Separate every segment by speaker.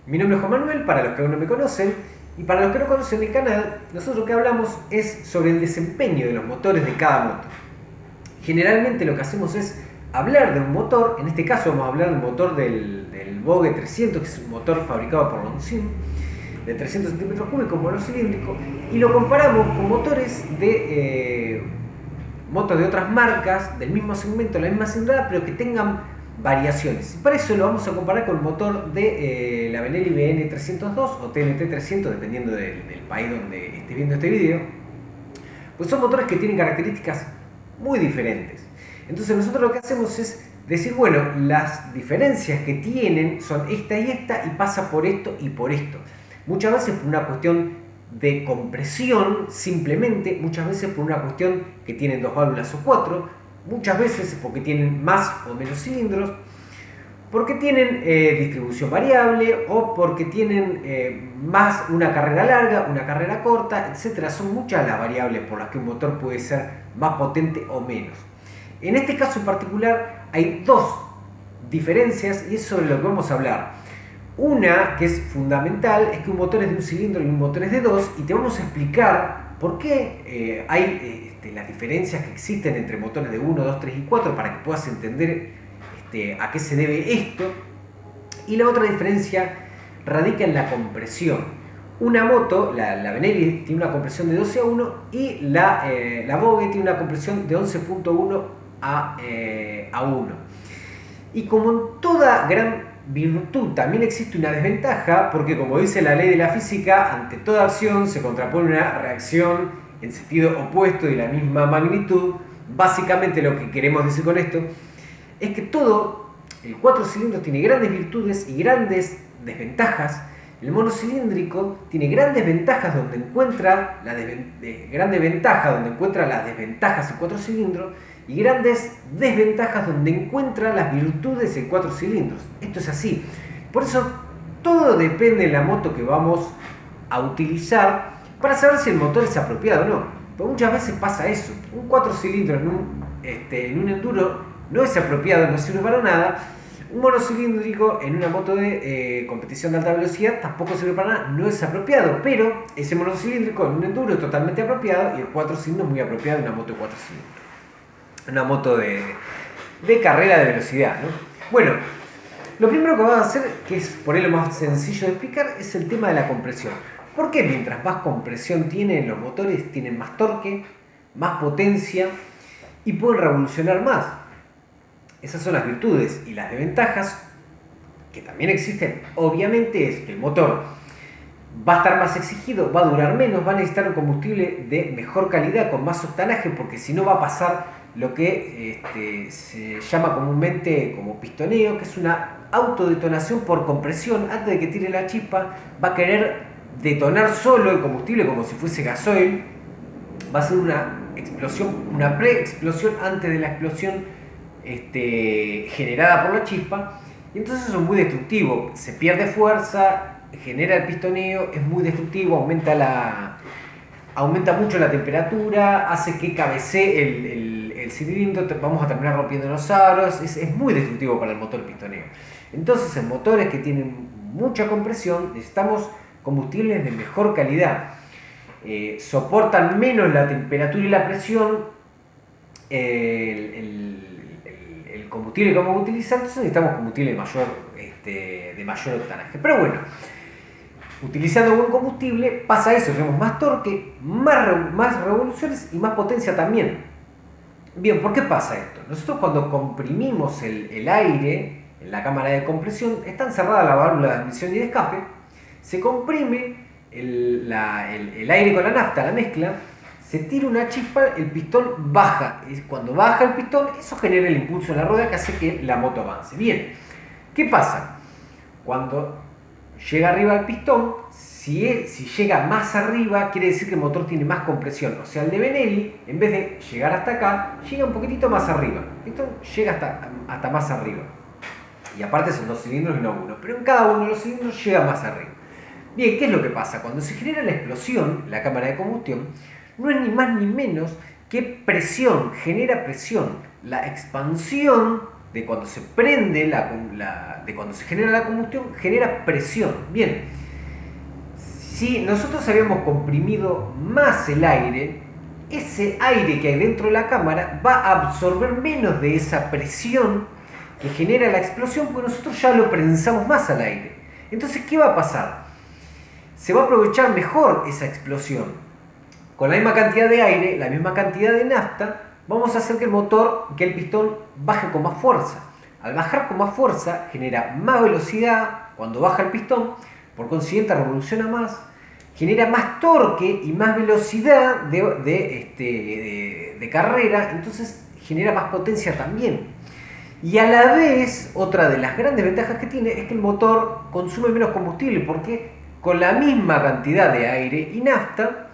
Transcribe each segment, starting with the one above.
Speaker 1: Mi nombre es Juan Manuel, para los que aún no me conocen, y para los que no conocen el canal, nosotros lo que hablamos es sobre el desempeño de los motores de cada moto. Generalmente lo que hacemos es hablar de un motor, en este caso vamos a hablar del motor del Vogue 300, que es un motor fabricado por Longines, de 300 centímetros cúbicos monocilíndrico, y lo comparamos con motores de motos de otras marcas, del mismo segmento, la misma cilindrada, pero que tengan variaciones. Y para eso lo vamos a comparar con el motor de la Benelli BN302 o TNT300, dependiendo del país donde esté viendo este video. Pues son motores que tienen características muy diferentes. Entonces nosotros lo que hacemos es decir, bueno, las diferencias que tienen son esta y esta, y pasa por esto y por esto. Muchas veces por una cuestión de compresión, simplemente, muchas veces por una cuestión que tienen dos válvulas o cuatro, muchas veces porque tienen más o menos cilindros, porque tienen distribución variable o porque tienen más una carrera larga, una carrera corta, etc. Son muchas las variables por las que un motor puede ser más potente o menos. En este caso en particular hay dos diferencias y es sobre lo que vamos a hablar. Una que es fundamental es que un motor es de un cilindro y un motor es de dos, y te vamos a explicar por qué hay las diferencias que existen entre motores de 1, 2, 3 y 4 para que puedas entender a qué se debe esto. Y la otra diferencia radica en la compresión. Una moto, la Benelli, tiene una compresión de 12 a 1 y la Vogue tiene una compresión de 11.1 a 1. Y como en toda gran virtud también existe una desventaja, porque como dice la ley de la física, ante toda acción se contrapone una reacción en sentido opuesto y la misma magnitud. Básicamente lo que queremos decir con esto es que todo el 4 cilindros tiene grandes virtudes y grandes desventajas. El monocilíndrico tiene grandes ventajas donde encuentra grandes ventajas donde encuentra las desventajas en 4 cilindros, y grandes desventajas donde encuentra las virtudes en 4 cilindros. Esto es así. Por eso todo depende de la moto que vamos a utilizar para saber si el motor es apropiado o no. Porque muchas veces pasa eso. Un 4 cilindros en un enduro no es apropiado, no sirve para nada. Un monocilíndrico en una moto de competición de alta velocidad tampoco sirve para nada, no es apropiado. Pero ese monocilíndrico en un enduro es totalmente apropiado, y el 4 cilindros es muy apropiado en una moto de 4 cilindros. Una moto de carrera de velocidad, ¿no? Bueno, lo primero que vamos a hacer, que es por ahí lo más sencillo de explicar, es el tema de la compresión. Porque mientras más compresión tienen los motores, tienen más torque, más potencia y pueden revolucionar más. Esas son las virtudes. Y las desventajas, que también existen, obviamente, es que el motor va a estar más exigido, va a durar menos, va a necesitar un combustible de mejor calidad, con más octanaje, porque si no va a pasar lo que se llama comúnmente como pistoneo, que es una autodetonación por compresión. Antes de que tire la chispa, va a querer detonar solo el combustible como si fuese gasoil. Va a ser una explosión, una pre-explosión antes de la explosión generada por la chispa, y entonces eso es muy destructivo. Se pierde fuerza, genera el pistoneo, es muy destructivo, aumenta mucho la temperatura, hace que cabecee el cilindro, vamos a terminar rompiendo los aros, es muy destructivo para el motor pistoneo. Entonces en motores que tienen mucha compresión necesitamos combustibles de mejor calidad, soportan menos la temperatura y la presión, el combustible que vamos a utilizar, entonces necesitamos combustible de mayor octanaje. Pero bueno, utilizando buen combustible pasa eso, tenemos más torque, más revoluciones y más potencia también. Bien, ¿por qué pasa esto? Nosotros cuando comprimimos el aire en la cámara de compresión, está encerrada la válvula de admisión y de escape, se comprime el aire con la nafta, la mezcla, se tira una chispa, el pistón baja. Y cuando baja el pistón, eso genera el impulso en la rueda que hace que la moto avance. Bien, ¿qué pasa? Cuando llega arriba el pistón, si llega más arriba, quiere decir que el motor tiene más compresión. O sea, el de Benelli, en vez de llegar hasta acá, llega un poquitito más arriba. El pistón llega hasta más arriba. Y aparte son 2 cilindros y no uno. Pero en cada uno de los cilindros llega más arriba. Bien, ¿qué es lo que pasa? Cuando se genera la explosión, la cámara de combustión, no es ni más ni menos que presión, genera presión. La expansión de cuando se prende, de cuando se genera la combustión, genera presión. Bien, si nosotros habíamos comprimido más el aire, ese aire que hay dentro de la cámara va a absorber menos de esa presión que genera la explosión, porque nosotros ya lo prensamos más al aire. Entonces, ¿qué va a pasar? Se va a aprovechar mejor esa explosión. Con la misma cantidad de aire, la misma cantidad de nafta, vamos a hacer que el pistón baje con más fuerza. Al bajar con más fuerza, genera más velocidad cuando baja el pistón, por consiguiente revoluciona más, genera más torque y más velocidad de carrera, entonces genera más potencia también. Y a la vez, otra de las grandes ventajas que tiene es que el motor consume menos combustible, porque con la misma cantidad de aire y nafta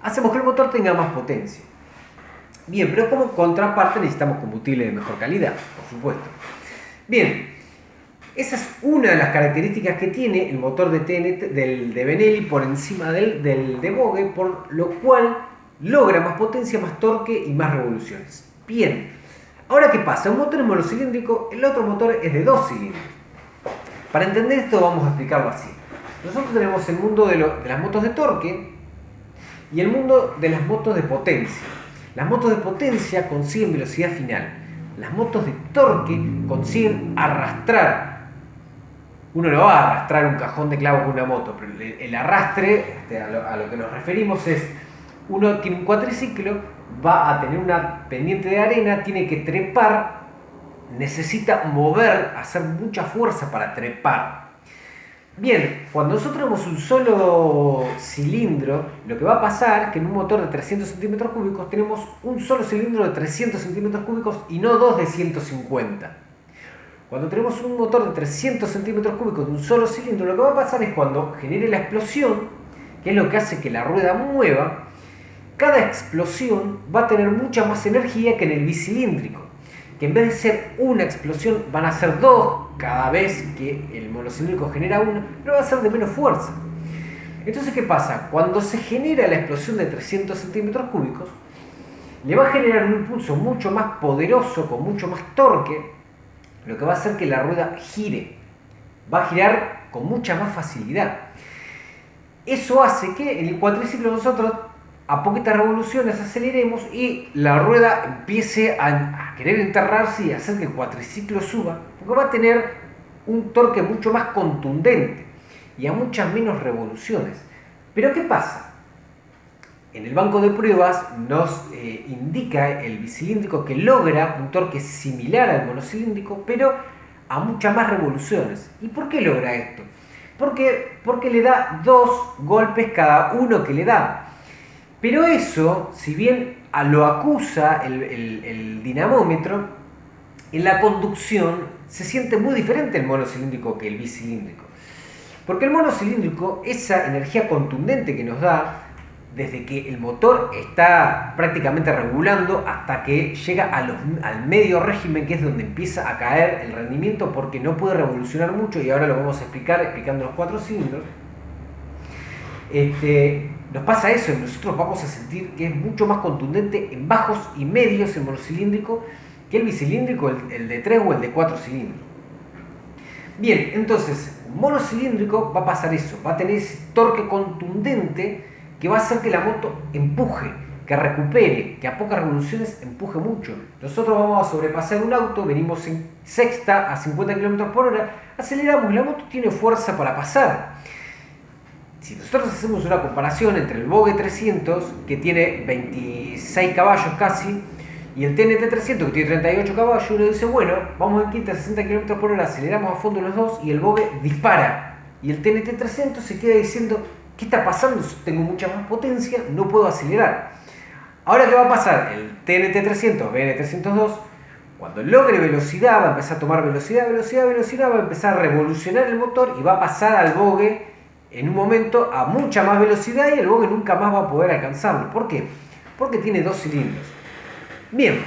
Speaker 1: hacemos que el motor tenga más potencia. Bien, pero como contraparte necesitamos combustible de mejor calidad, por supuesto. Bien, esa es una de las características que tiene el motor de TNT, de Benelli por encima del de Vogue, por lo cual logra más potencia, más torque y más revoluciones. Bien, ahora ¿qué pasa? Un motor es monocilíndrico, el otro motor es de 2 cilindros. Para entender esto vamos a explicarlo así. Nosotros tenemos el mundo de las motos de torque y el mundo de las motos de potencia. Las motos de potencia consiguen velocidad final. Las motos de torque consiguen arrastrar. Uno no va a arrastrar un cajón de clavos con una moto, pero el arrastre, a lo que nos referimos es, uno tiene un cuatriciclo, va a tener una pendiente de arena, tiene que trepar, necesita mover, hacer mucha fuerza para trepar. Bien, cuando nosotros tenemos un solo cilindro, lo que va a pasar es que en un motor de 300 centímetros cúbicos tenemos un solo cilindro de 300 centímetros cúbicos y no dos de 150. Cuando tenemos un motor de 300 centímetros cúbicos de un solo cilindro, lo que va a pasar es cuando genere la explosión, que es lo que hace que la rueda mueva, cada explosión va a tener mucha más energía que en el bicilíndrico, que en vez de ser una explosión van a ser dos cada vez que el monocilíndrico genera una, pero va a ser de menos fuerza. Entonces, ¿qué pasa? Cuando se genera la explosión de 300 centímetros cúbicos, le va a generar un impulso mucho más poderoso, con mucho más torque, lo que va a hacer que la rueda gire. Va a girar con mucha más facilidad. Eso hace que en el cuatriciclo nosotros a poquitas revoluciones aceleremos y la rueda empiece a querer enterrarse y hacer que el cuatriciclo suba, porque va a tener un torque mucho más contundente y a muchas menos revoluciones. Pero ¿qué pasa? En el banco de pruebas nos indica el bicilíndrico que logra un torque similar al monocilíndrico, pero a muchas más revoluciones. ¿Y por qué logra esto? Porque le da 2 golpes cada uno que le da. Pero eso, si bien lo acusa el dinamómetro, en la conducción se siente muy diferente el monocilíndrico que el bicilíndrico. Porque el monocilíndrico, esa energía contundente que nos da, desde que el motor está prácticamente regulando hasta que llega al medio régimen, que es donde empieza a caer el rendimiento porque no puede revolucionar mucho, y ahora lo vamos a explicar explicando los 4 cilindros. Nos pasa eso, y nosotros vamos a sentir que es mucho más contundente en bajos y medios el monocilíndrico que el bicilíndrico, el de 3 o el de 4 cilindros. Bien, entonces, monocilíndrico va a pasar eso, va a tener ese torque contundente que va a hacer que la moto empuje, que recupere, que a pocas revoluciones empuje mucho. Nosotros vamos a sobrepasar un auto, venimos en sexta a 50 km por hora, aceleramos y la moto tiene fuerza para pasar. Si nosotros hacemos una comparación entre el Vogue 300, que tiene 26 caballos casi, y el TNT 300, que tiene 38 caballos, uno dice, bueno, vamos en quinta a 60 km por hora, aceleramos a fondo los dos y el Vogue dispara. Y el TNT 300 se queda diciendo, ¿qué está pasando? Tengo mucha más potencia, no puedo acelerar. Ahora, ¿qué va a pasar? El TNT 300, BN 302, cuando logre velocidad, va a empezar a tomar velocidad, va a empezar a revolucionar el motor y va a pasar al Vogue en un momento a mucha más velocidad y el Vogue nunca más va a poder alcanzarlo. ¿Por qué? Porque tiene 2 cilindros. Bien,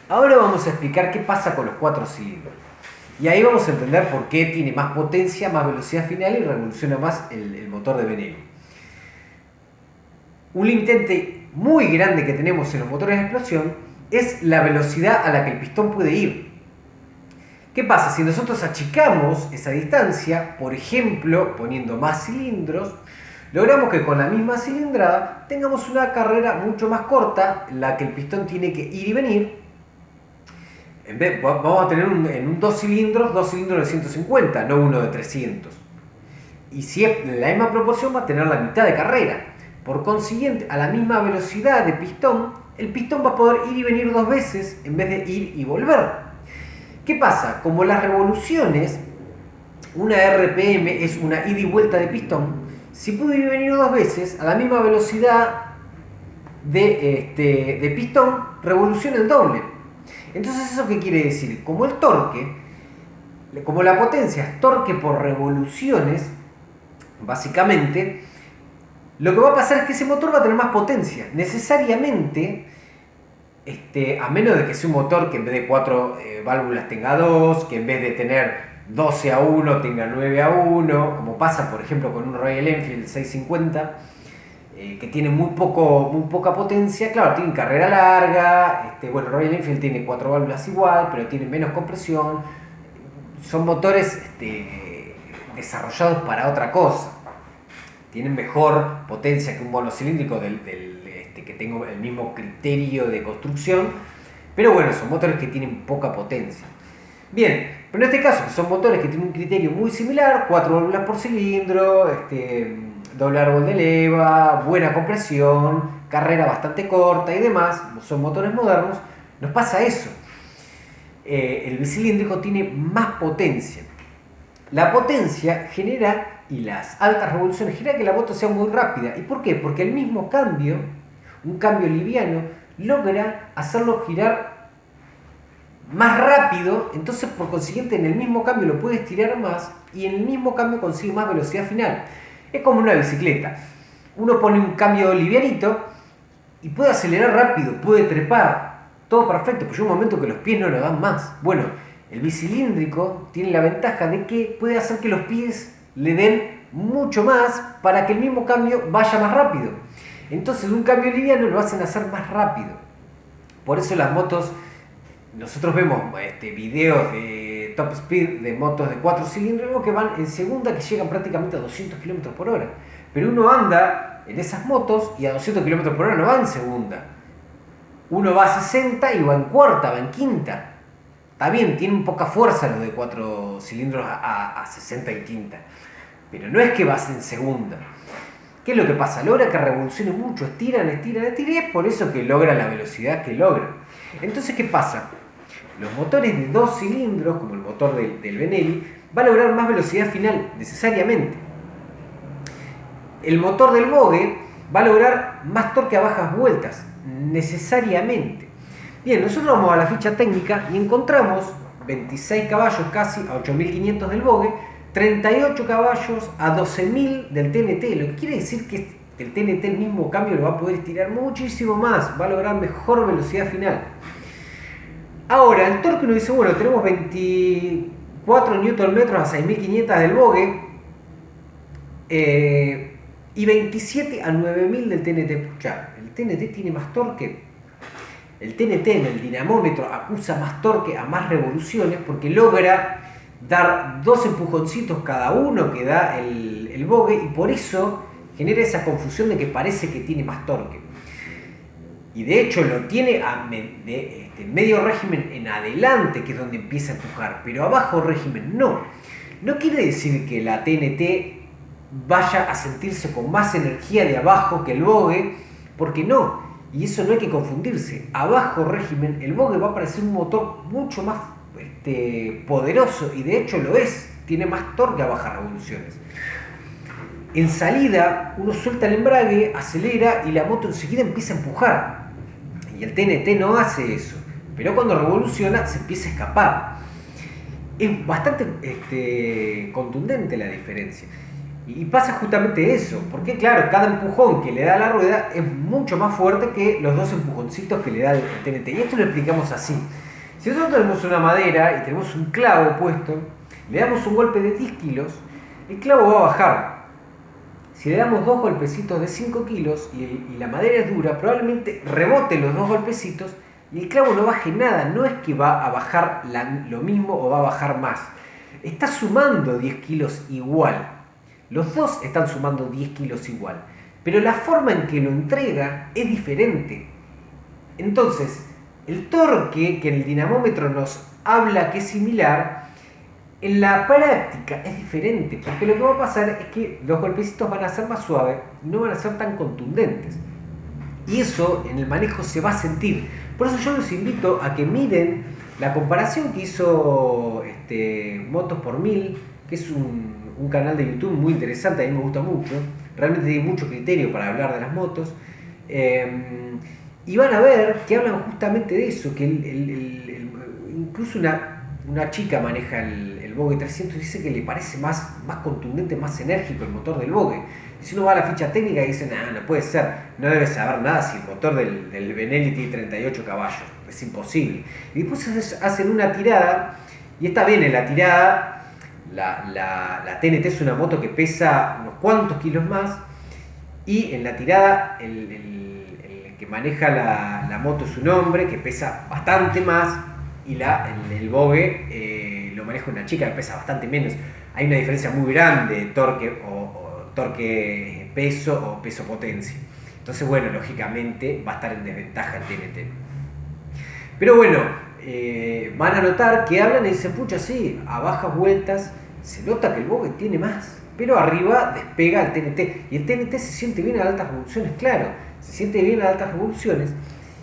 Speaker 1: ahora vamos a explicar qué pasa con los 4 cilindros. Y ahí vamos a entender por qué tiene más potencia, más velocidad final y revoluciona más el motor de Benelli. Un limitante muy grande que tenemos en los motores de explosión es la velocidad a la que el pistón puede ir. ¿Qué pasa? Si nosotros achicamos esa distancia, por ejemplo, poniendo más cilindros, logramos que con la misma cilindrada tengamos una carrera mucho más corta, en la que el pistón tiene que ir y venir. Vamos a tener en un dos cilindros de 150, no uno de 300. Y si es en la misma proporción, va a tener la mitad de carrera. Por consiguiente, a la misma velocidad de pistón, el pistón va a poder ir y venir dos veces en vez de ir y volver. ¿Qué pasa? Como las revoluciones, una RPM es una ida y vuelta de pistón, si puede ir y venir dos veces a la misma velocidad de pistón, revoluciona el doble. Entonces, ¿eso qué quiere decir? Como el torque, como la potencia es torque por revoluciones, básicamente, lo que va a pasar es que ese motor va a tener más potencia. Necesariamente, a menos de que sea un motor que en vez de 4 válvulas tenga 2, que en vez de tener 12 a 1 tenga 9 a 1, como pasa por ejemplo con un Royal Enfield 650, que tiene muy poca potencia. Claro, tiene carrera larga, bueno, Royal Enfield tiene 4 válvulas igual, pero tiene menos compresión. Son motores desarrollados para otra cosa. Tienen mejor potencia que un monocilíndrico que tenga el mismo criterio de construcción, pero bueno, son motores que tienen poca potencia. Bien, pero en este caso, que son motores que tienen un criterio muy similar, 4 válvulas por cilindro, doble árbol de leva, buena compresión, carrera bastante corta y demás, son motores modernos, nos pasa eso. El bicilíndrico tiene más potencia. La potencia genera, y las altas revoluciones, genera que la moto sea muy rápida. ¿Y por qué? Porque el mismo cambio, un cambio liviano, logra hacerlo girar más rápido, entonces por consiguiente en el mismo cambio lo puede estirar más y en el mismo cambio consigue más velocidad final. Es como una bicicleta. Uno pone un cambio livianito y puede acelerar rápido, puede trepar, todo perfecto, pero llega un momento que los pies no lo dan más. Bueno, el bicilíndrico tiene la ventaja de que puede hacer que los pies le den mucho más para que el mismo cambio vaya más rápido. Entonces un cambio liviano lo hacen hacer más rápido. Por eso las motos, nosotros vemos videos de top speed de motos de 4 cilindros que van en segunda, que llegan prácticamente a 200 km por hora. Pero uno anda en esas motos y a 200 km por hora no va en segunda. Uno va a 60 y va en cuarta, va en quinta. Está bien, tienen poca fuerza los de 4 cilindros a 60 y quinta. Pero no es que vas en segunda. ¿Qué es lo que pasa? Logra que revolucione mucho, estiran, y es por eso que logra la velocidad que logra. Entonces, ¿qué pasa? Los motores de 2 cilindros, como el motor del Benelli, va a lograr más velocidad final, necesariamente. El motor del Vogue va a lograr más torque a bajas vueltas, necesariamente. Bien, nosotros vamos a la ficha técnica y encontramos 26 caballos casi a 8500 del Vogue, 38 caballos a 12.000 del TNT, lo que quiere decir que el TNT, el mismo cambio, lo va a poder estirar muchísimo más, va a lograr mejor velocidad final. Ahora, el torque nos dice, bueno, tenemos 24 Nm a 6500 del Vogue y 27 a 9000 del TNT. Ya, el TNT tiene más torque. El TNT en el dinamómetro acusa más torque a más revoluciones porque logra dar 2 empujoncitos cada uno que da el Vogue, y por eso genera esa confusión de que parece que tiene más torque. Y de hecho lo tiene a medio régimen en adelante, que es donde empieza a empujar, pero a bajo régimen no. No quiere decir que la TNT vaya a sentirse con más energía de abajo que el Vogue, porque no. Y eso no hay que confundirse. A bajo régimen el Vogue va a parecer un motor mucho más poderoso, y de hecho lo es. Tiene más torque a bajas revoluciones. En salida uno suelta el embrague, acelera y la moto enseguida empieza a empujar. Y el TNT no hace eso. Pero cuando revoluciona se empieza a escapar. Es bastante contundente la diferencia. Y pasa justamente eso, porque claro, cada empujón que le da la rueda es mucho más fuerte que los 2 empujoncitos que le da el TNT. Y esto lo explicamos así. Si nosotros tenemos una madera y tenemos un clavo puesto, le damos un golpe de 10 kilos, el clavo va a bajar. Si le damos 2 golpecitos de 5 kilos y la madera es dura, probablemente rebote los 2 golpecitos y el clavo no baje nada, no es que va a bajar lo mismo o va a bajar más. Está sumando 10 kilos igual. Los dos están sumando 10 kilos igual. Pero la forma en que lo entrega es diferente. Entonces, el torque que en el dinamómetro nos habla que es similar, en la práctica es diferente. Porque lo que va a pasar es que los golpecitos van a ser más suaves y no van a ser tan contundentes. Y eso en el manejo se va a sentir. Por eso yo los invito a que miren la comparación que hizo Motos por 1000, que es un canal de YouTube muy interesante, a mí me gusta mucho. Realmente tiene mucho criterio para hablar de las motos. Y van a ver que hablan justamente de eso, que incluso una chica maneja el Vogue 300 y dice que le parece más contundente, más enérgico el motor del Vogue. Y si uno va a la ficha técnica y dice, no puede ser, no debe saber nada si el motor del Benelli tiene 38 caballos, es imposible. Y después hacen una tirada, y está bien en la tirada, la TNT es una moto que pesa unos cuantos kilos más, y en la tirada el que maneja la moto es un hombre que pesa bastante más, y el Vogue lo maneja una chica que pesa bastante menos. Hay una diferencia muy grande de torque peso o peso potencia. Entonces, bueno, lógicamente va a estar en desventaja el TNT. Pero bueno, van a notar que hablan y dicen, pucha, sí, a bajas vueltas se nota que el Vogue tiene más, pero arriba despega el TNT. Y el TNT se siente bien a altas revoluciones, claro, se siente bien a altas revoluciones.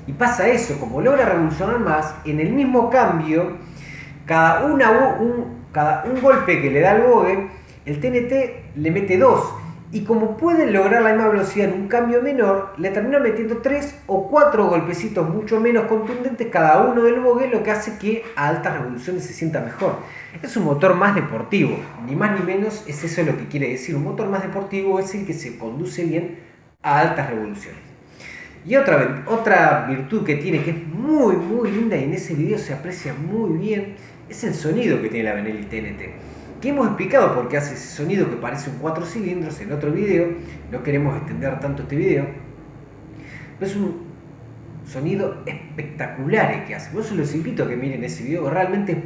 Speaker 1: Y pasa eso, como logra revolucionar más, en el mismo cambio, cada un golpe que le da el Vogue, el TNT le mete 2. Y como pueden lograr la misma velocidad en un cambio menor, le terminan metiendo 3 o 4 golpecitos mucho menos contundentes cada uno del Vogue, lo que hace que a altas revoluciones se sienta mejor. Es un motor más deportivo, ni más ni menos es eso lo que quiere decir. Un motor más deportivo es el que se conduce bien a altas revoluciones. Y otra virtud que tiene, que es muy muy linda y en ese video se aprecia muy bien, es el sonido que tiene la Benelli TNT. Que hemos explicado por qué hace ese sonido que parece un 4 cilindros en otro video, no queremos extender tanto este video, pero es un sonido espectacular el que hace. Por eso los invito a que miren ese video, realmente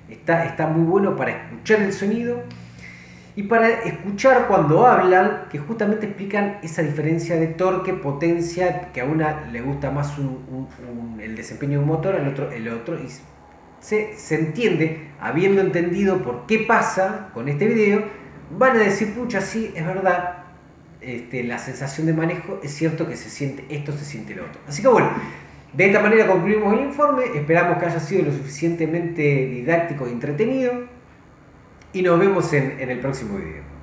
Speaker 1: está muy bueno para escuchar el sonido y para escuchar cuando hablan, que justamente explican esa diferencia de torque, potencia, que a una le gusta más el desempeño de un motor, al otro el otro, y se entiende, habiendo entendido por qué pasa con este video, van a decir, pucha, sí, es verdad, la sensación de manejo, es cierto que se siente esto, se siente lo otro. Así que bueno, de esta manera concluimos el informe, esperamos que haya sido lo suficientemente didáctico y entretenido, y nos vemos en el próximo video.